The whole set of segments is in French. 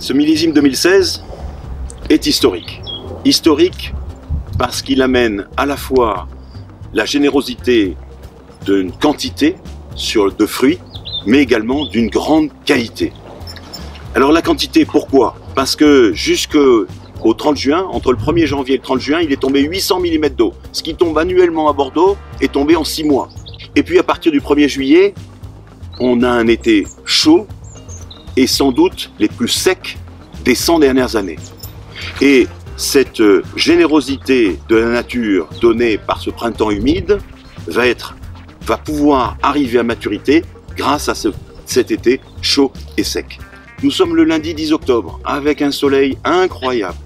Ce millésime 2016 est historique. Historique parce qu'il amène à la fois la générosité d'une quantité de fruits, mais également d'une grande qualité. Alors la quantité, pourquoi? Parce que jusqu'au 30 juin, entre le 1er janvier et le 30 juin, il est tombé 800 mm d'eau. Ce qui tombe annuellement à Bordeaux est tombé en 6 mois. Et puis à partir du 1er juillet, on a un été chaud et sans doute les plus secs des 100 dernières années. Et cette générosité de la nature donnée par ce printemps humide va pouvoir arriver à maturité grâce à cet été chaud et sec. Nous sommes le lundi 10 octobre avec un soleil incroyable.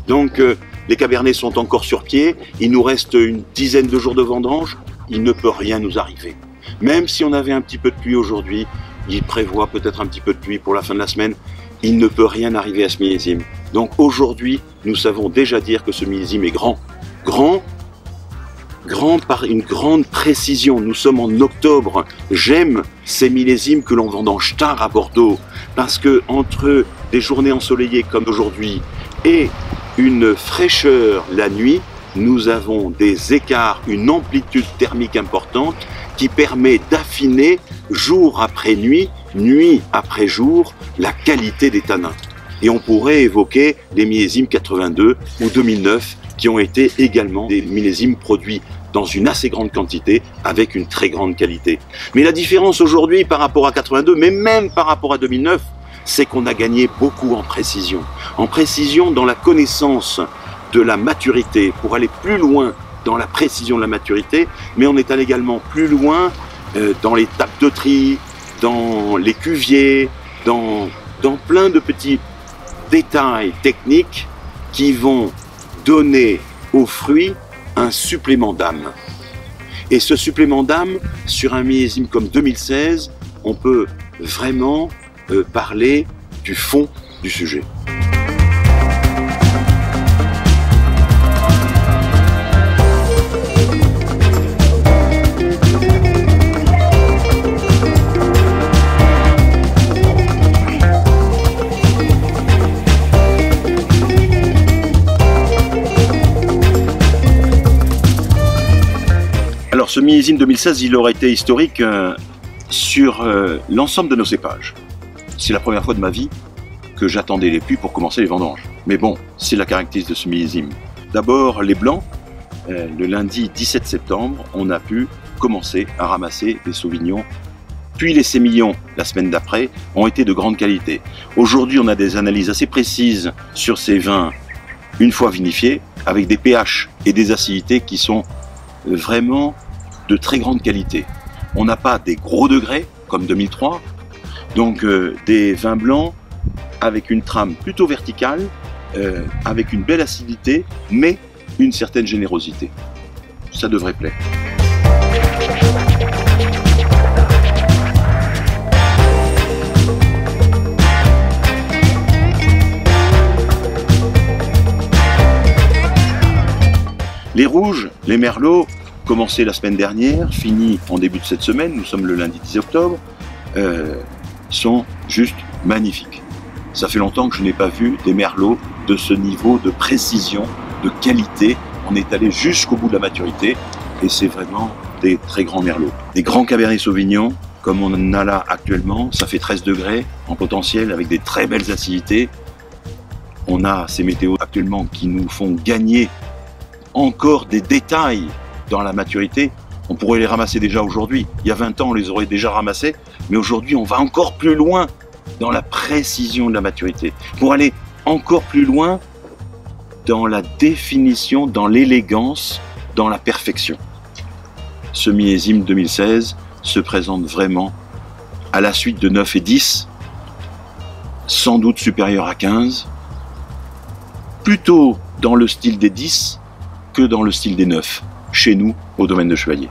Donc les cabernets sont encore sur pied, il nous reste une dizaine de jours de vendange, il ne peut rien nous arriver. Même si on avait un petit peu de pluie aujourd'hui, il prévoit peut-être un petit peu de pluie pour la fin de la semaine, il ne peut rien arriver à ce millésime. Donc aujourd'hui, nous savons déjà dire que ce millésime est grand. Grand par une grande précision. Nous sommes en octobre. J'aime ces millésimes que l'on vendange tard à Bordeaux, parce que entre des journées ensoleillées comme aujourd'hui et une fraîcheur la nuit, nous avons des écarts, une amplitude thermique importante qui permet d'affiner jour après nuit, nuit après jour, la qualité des tanins. Et on pourrait évoquer les millésimes 82 ou 2009 qui ont été également des millésimes produits dans une assez grande quantité avec une très grande qualité. Mais la différence aujourd'hui par rapport à 82, mais même par rapport à 2009, c'est qu'on a gagné beaucoup en précision. En précision dans la connaissance de la maturité, pour aller plus loin dans la précision de la maturité, mais on est allé également plus loin dans les tables de tri, dans les cuviers, dans plein de petits détails techniques qui vont donner aux fruits un supplément d'âme. Et ce supplément d'âme, sur un millésime comme 2016, on peut vraiment parler du fond du sujet. Alors ce millésime 2016, il aurait été historique sur l'ensemble de nos cépages. C'est la première fois de ma vie que j'attendais les pluies pour commencer les vendanges. Mais bon, c'est la caractéristique de ce millésime. D'abord les blancs, le lundi 17 septembre, on a pu commencer à ramasser des sauvignons. Puis les sémillons, la semaine d'après, ont été de grande qualité. Aujourd'hui, on a des analyses assez précises sur ces vins une fois vinifiés, avec des pH et des acidités qui sont vraiment de très grande qualité. On n'a pas des gros degrés comme 2003, donc des vins blancs avec une trame plutôt verticale, avec une belle acidité, mais une certaine générosité. Ça devrait plaire. Les rouges, les merlots, commencés la semaine dernière, finis en début de cette semaine, nous sommes le lundi 10 octobre, sont juste magnifiques. Ça fait longtemps que je n'ai pas vu des merlots de ce niveau de précision, de qualité. On est allé jusqu'au bout de la maturité et c'est vraiment des très grands merlots. Des grands cabernets sauvignons, comme on en a là actuellement, ça fait 13 degrés en potentiel avec des très belles acidités. On a ces météos actuellement qui nous font gagner encore des détails dans la maturité. On pourrait les ramasser déjà aujourd'hui. Il y a 20 ans, on les aurait déjà ramassés, mais aujourd'hui, on va encore plus loin dans la précision de la maturité, pour aller encore plus loin dans la définition, dans l'élégance, dans la perfection. Ce millésime 2016 se présente vraiment à la suite de 9 et 10, sans doute supérieur à 15, plutôt dans le style des 10 que dans le style des 9, chez nous, au domaine de Chevalier.